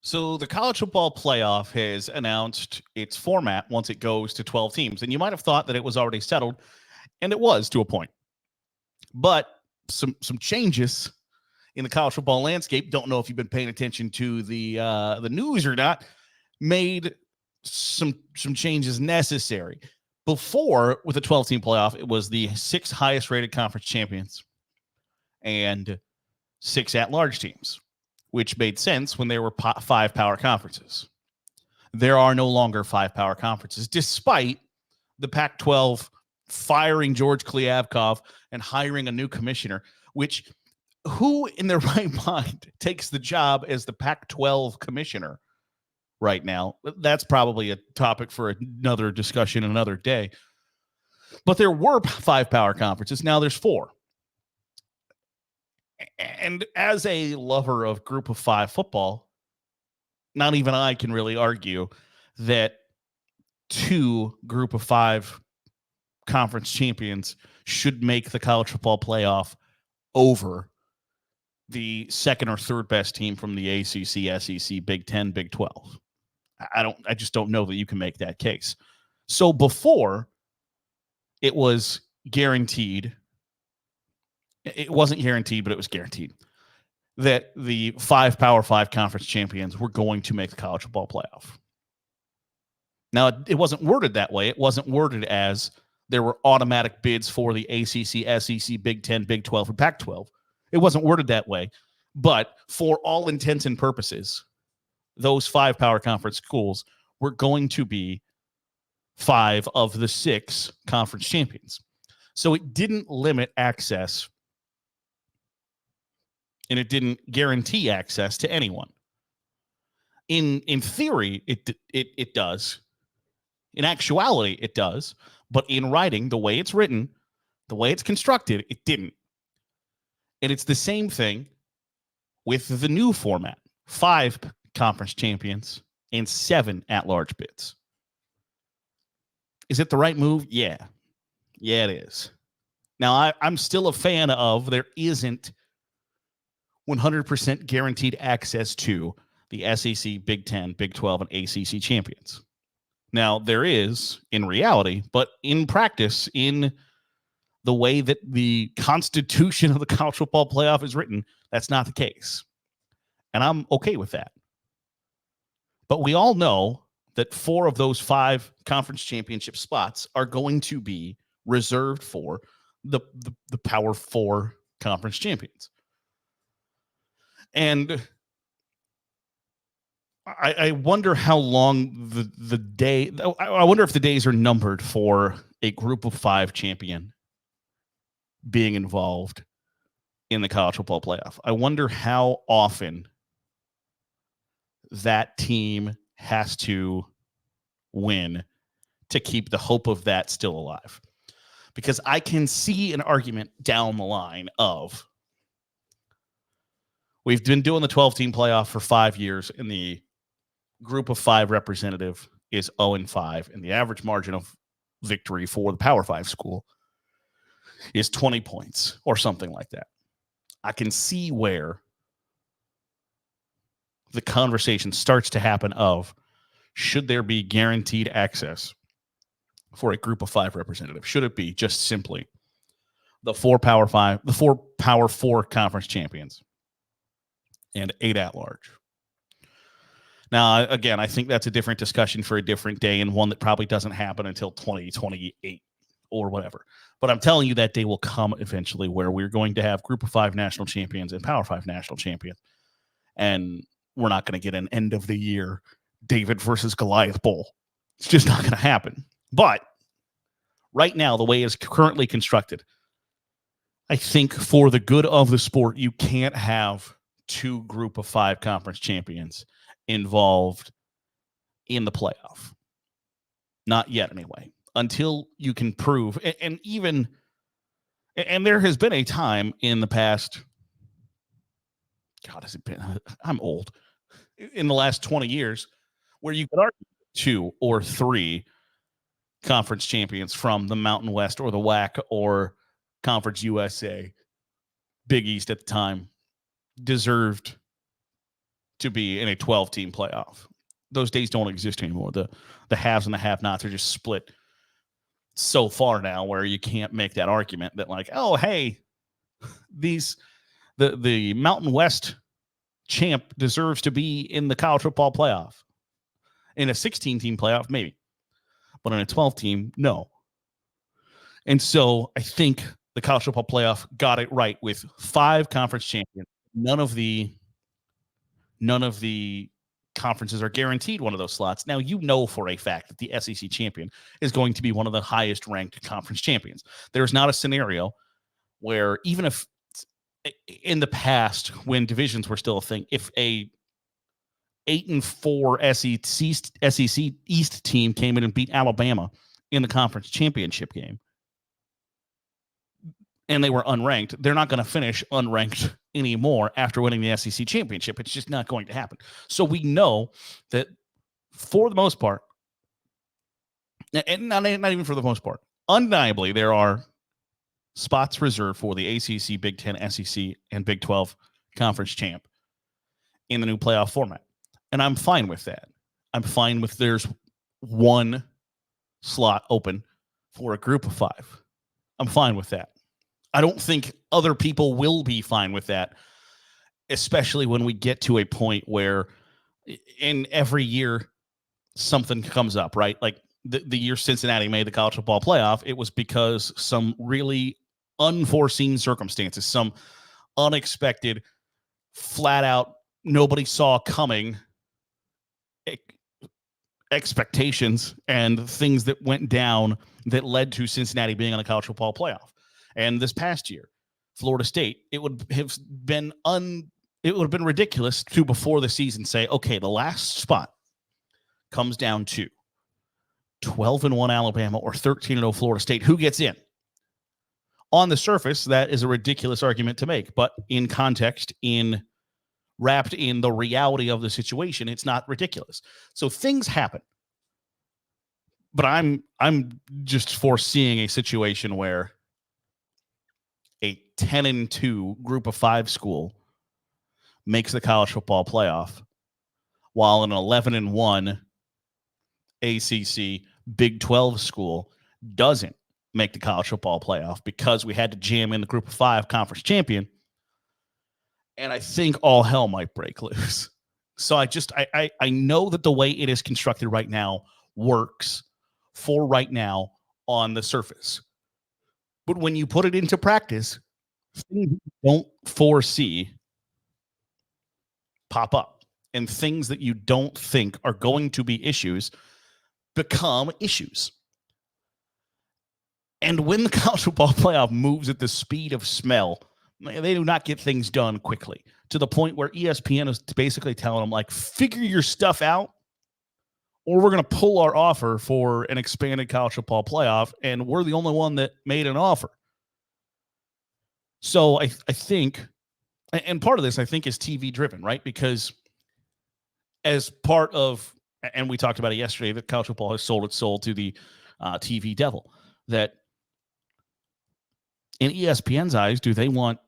So the college football playoff has announced its format once it goes to 12 teams. And you might have thought that it was already settled, and it was to a point. But some changes in the college football landscape, don't know if you've been paying attention to the news or not, made some changes necessary. Before, with the 12-team playoff, it was the 6 highest rated conference champions and 6 at-large teams, which made sense when there were 5 power conferences. There are no longer 5 power conferences, despite the Pac-12 firing George Kliavkov and hiring a new commissioner, which who in their right mind takes the job as the Pac-12 commissioner right now? That's probably a topic for another discussion another day. But there were 5 power conferences. Now there's 4. And as a lover of group of 5 football, not even I can really argue that 2 group of 5 conference champions should make the college football playoff over the second or third best team from the ACC, SEC, Big 10, Big 12. I just don't know that you can make that case. So before, it was guaranteed. It wasn't guaranteed, but it was guaranteed that the 5 Power 5 conference champions were going to make the college football playoff. Now, it wasn't worded that way. It wasn't worded as there were automatic bids for the ACC, SEC, Big 10, Big 12, and Pac-12. It wasn't worded that way. But for all intents and purposes, those 5 power conference schools were going to be 5 of the 6 conference champions. So it didn't limit access, and it didn't guarantee access to anyone. In theory, it does. In actuality, it does. But in writing, the way it's written, the way it's constructed, it didn't. And it's the same thing with the new format. 5 conference champions and 7 at-large bids. Is it the right move? Yeah. Yeah, it is. Now, I'm still a fan of there isn't 100% guaranteed access to the SEC, Big 10, Big 12, and ACC champions. Now, there is in reality, but in practice, in the way that the constitution of the college football playoff is written, that's not the case. And I'm okay with that. But we all know that 4 of those 5 conference championship spots are going to be reserved for the Power 4 conference champions. And I wonder how long the day, I wonder if the days are numbered for a group of 5 champion being involved in the college football playoff. I wonder how often that team has to win to keep the hope of that still alive. Because I can see an argument down the line of, we've been doing the 12-team playoff for 5 years, and the group of 5 representative is 0-5, and the average margin of victory for the Power 5 school is 20 points or something like that. I can see where the conversation starts to happen of, should there be guaranteed access for a group of 5 representative? Should it be just simply the 4 Power 4 conference champions and 8 at large? Now, again, I think that's a different discussion for a different day, and one that probably doesn't happen until 2028 or whatever. But I'm telling you, that day will come eventually where we're going to have group of 5 national champions and Power 5 national champions. And we're not going to get an end of the year David versus Goliath Bowl. It's just not going to happen. But right now, the way it's currently constructed, I think for the good of the sport, you can't have 2 group of 5 conference champions involved in the playoff. Not yet, anyway. Until you can prove, and there has been a time in the past, God, has it been? I'm old. In the last 20 years, where you could argue 2 or 3 conference champions from the Mountain West or the WAC or Conference USA, Big East at the time, deserved to be in a 12-team playoff. Those days don't exist anymore. The haves and the have-nots are just split so far now where you can't make that argument that like, oh, hey, the Mountain West champ deserves to be in the college football playoff. In a 16-team playoff, maybe. But in a 12-team, no. And so I think the college football playoff got it right with 5 conference champions. None of the conferences are guaranteed one of those slots. Now, you know for a fact that the SEC champion is going to be one of the highest ranked conference champions. There's not a scenario where, even if in the past when divisions were still a thing, if a 8-4 SEC East team came in and beat Alabama in the conference championship game and they were unranked, they're not going to finish unranked anymore after winning the SEC championship. It's just not going to happen. So we know that for the most part, and not even for the most part, undeniably there are spots reserved for the ACC, Big Ten, SEC, and Big 12 conference champ in the new playoff format. And I'm fine with that. I'm fine with there's one slot open for a group of 5. I'm fine with that. I don't think other people will be fine with that, especially when we get to a point where in every year something comes up, right? Like the year Cincinnati made the college football playoff, it was because some really unforeseen circumstances, some unexpected, flat out, nobody saw coming expectations and things that went down that led to Cincinnati being on the college football playoff. And this past year, Florida State, it would have been ridiculous to before the season say, okay, the last spot comes down to 12-1 Alabama or 13-0 Florida State. Who gets in? On the surface, that is a ridiculous argument to make, but in context, wrapped in the reality of the situation, it's not ridiculous. So things happen. But I'm just foreseeing a situation where a 10-2 group of 5 school makes the college football playoff, while an 11-1 ACC Big 12 school doesn't make the college football playoff because we had to jam in the group of 5 conference champion. And I think all hell might break loose. So I know that the way it is constructed right now works for right now on the surface. But when you put it into practice, things you don't foresee pop up. And things that you don't think are going to be issues become issues. And when the college football playoff moves at the speed of smell, they do not get things done quickly, to the point where ESPN is basically telling them, like, figure your stuff out, or we're going to pull our offer for an expanded college football playoff, and we're the only one that made an offer. So I think, and part of this, I think, is TV driven, right? Because as part of, and we talked about it yesterday, that college football has sold its soul to the TV devil, that in ESPN's eyes, do they want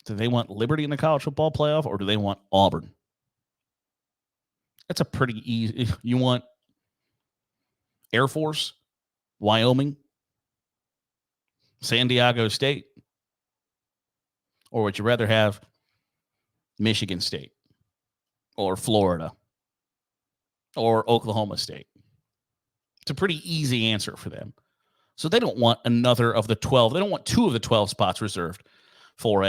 Liberty in the college football playoff, or do they want Auburn? That's a pretty easy. You want Air Force, Wyoming, San Diego State, or would you rather have Michigan State or Florida or Oklahoma State? It's a pretty easy answer for them. So they don't want another of the 12. They don't want 2 of the 12 spots reserved for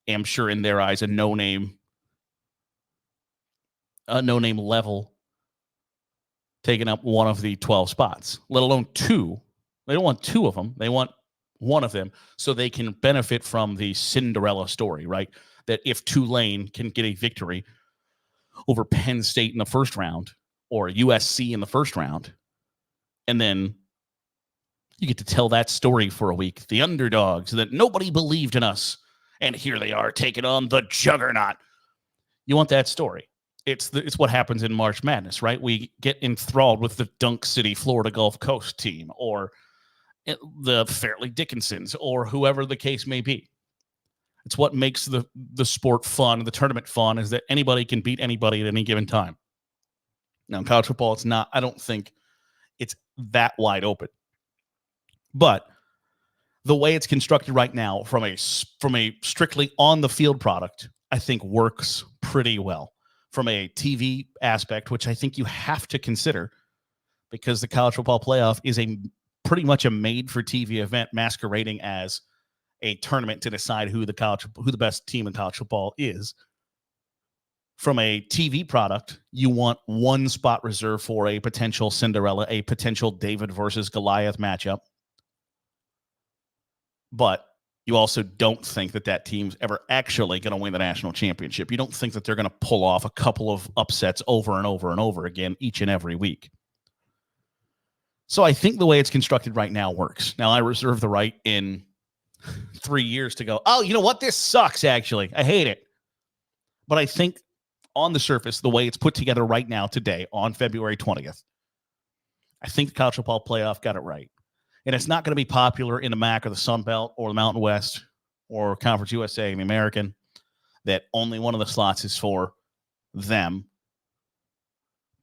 I'm sure in their eyes, a no-name level taking up one of the 12 spots, let alone 2. They don't want 2 of them. They want one of them so they can benefit from the Cinderella story, right? That if Tulane can get a victory over Penn State in the first round or USC in the first round, and then you get to tell that story for a week, the underdogs, that nobody believed in us, and here they are taking on the juggernaut. You want that story. It's what happens in March Madness, right? We get enthralled with the Dunk City, Florida Gulf Coast team, or the Fairleigh Dickinsons, or whoever the case may be. It's what makes the sport fun, the tournament fun, is that anybody can beat anybody at any given time. Now, in college football, it's not. I don't think it's that wide open. But the way it's constructed right now, from a strictly on the field product, I think works pretty well. From a TV aspect, which I think you have to consider, because the college football playoff is pretty much a made-for-TV event masquerading as a tournament to decide who the best team in college football is. From a TV product, you want one spot reserved for a potential Cinderella, a potential David versus Goliath matchup. But you also don't think that team's ever actually going to win the national championship. You don't think that they're going to pull off a couple of upsets over and over and over again each and every week. So I think the way it's constructed right now works. Now, I reserve the right in 3 years to go, oh, you know what? This sucks, actually. I hate it. But I think on the surface, the way it's put together right now, today, on February 20th, I think the college football playoff got it right. And it's not going to be popular in the MAC or the Sun Belt or the Mountain West or Conference USA and the American that only one of the slots is for them.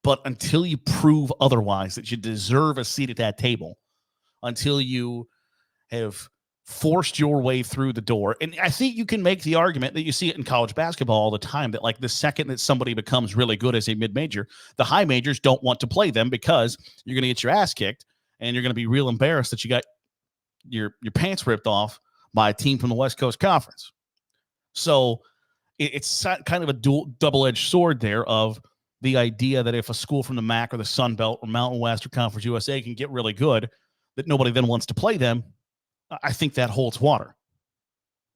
But until you prove otherwise, that you deserve a seat at that table, until you have forced your way through the door. And I think you can make the argument that you see it in college basketball all the time, that like the second that somebody becomes really good as a mid-major, the high majors don't want to play them because you're going to get your ass kicked and you're going to be real embarrassed that you got your pants ripped off by a team from the West Coast Conference. So it's kind of a double-edged sword there of the idea that if a school from the MAC or the Sun Belt or Mountain West or Conference USA can get really good, that nobody then wants to play them. I think that holds water.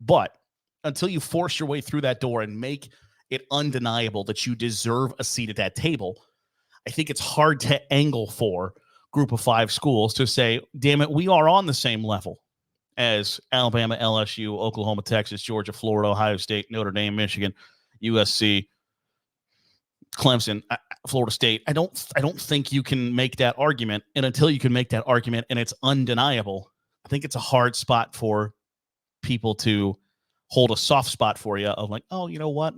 But until you force your way through that door and make it undeniable that you deserve a seat at that table, I think it's hard to angle for Group of Five schools to say, damn it, we are on the same level as Alabama, LSU, Oklahoma, Texas, Georgia, Florida, Ohio State, Notre Dame, Michigan, USC, Clemson, Florida State. I don't think you can make that argument. And until you can make that argument and it's undeniable, I think it's a hard spot for people to hold a soft spot for you of like, oh, you know what?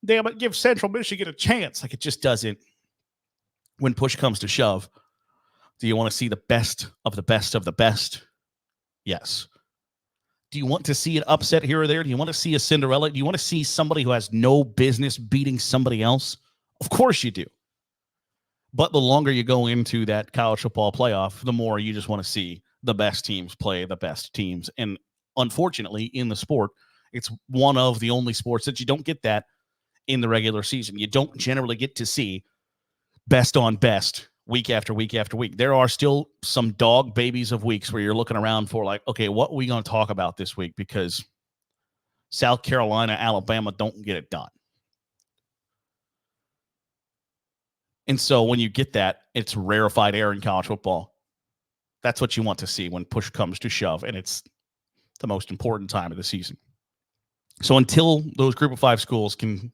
Damn it, give Central Michigan a chance. Like, it just doesn't. When push comes to shove, do you want to see the best of the best of the best? Yes. Do you want to see an upset here or there? Do you want to see a Cinderella? Do you want to see somebody who has no business beating somebody else? Of course you do. But the longer you go into that college football playoff, the more you just want to see the best teams play the best teams. And unfortunately, in the sport, it's one of the only sports that you don't get that in the regular season. You don't generally get to see best on best week after week after week. There are still some dog babies of weeks where you're looking around for like, okay, what are we going to talk about this week? Because South Carolina, Alabama don't get it done. And so when you get that, it's rarefied air in college football. That's what you want to see when push comes to shove, and it's the most important time of the season. So until those Group of Five schools can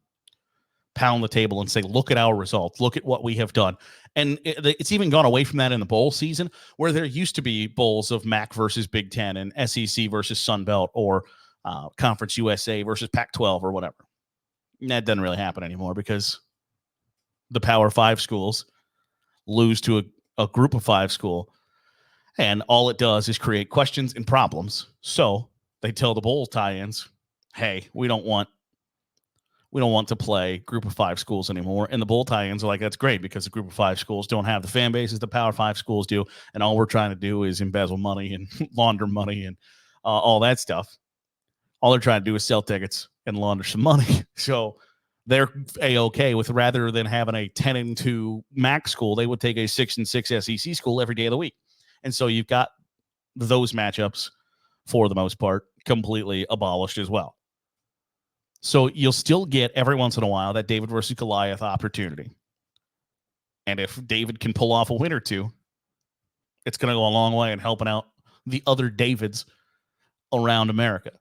pound the table and say, look at our results, look at what we have done. And it's even gone away from that in the bowl season, where there used to be bowls of MAC versus Big Ten and SEC versus Sun Belt or Conference USA versus Pac-12 or whatever. And that doesn't really happen anymore because the Power Five schools lose to a Group of Five school, and all it does is create questions and problems. So they tell the bowl tie-ins, hey, we don't want to play Group of Five schools anymore. And the bowl tie-ins are like, that's great because the Group of Five schools don't have the fan bases the Power Five schools do, and all we're trying to do is embezzle money and launder money and all that stuff. All they're trying to do is sell tickets and launder some money. So they're A-okay with, rather than having a 10-2 MAC school, they would take a 6-6 SEC school every day of the week. And so you've got those matchups, for the most part, completely abolished as well. So you'll still get every once in a while that David versus Goliath opportunity. And if David can pull off a win or two, it's going to go a long way in helping out the other Davids around America.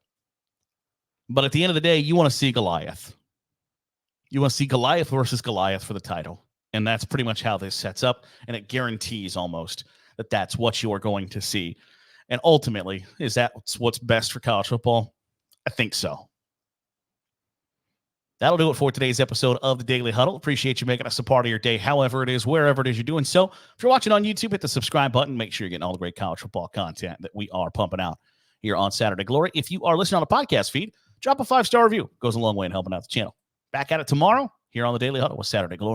But at the end of the day, you want to see Goliath. You want to see Goliath versus Goliath for the title. And that's pretty much how this sets up. And it guarantees almost that that's what you are going to see. And ultimately, is that what's best for college football? I think so. That'll do it for today's episode of the Daily Huddle. Appreciate you making us a part of your day, however it is, wherever it is you're doing so. If you're watching on YouTube, hit the subscribe button. Make sure you're getting all the great college football content that we are pumping out here on Saturday Glory. If you are listening on a podcast feed, drop a 5-star review. Goes a long way in helping out the channel. Back at it tomorrow here on the Daily Huddle with Saturday Glory.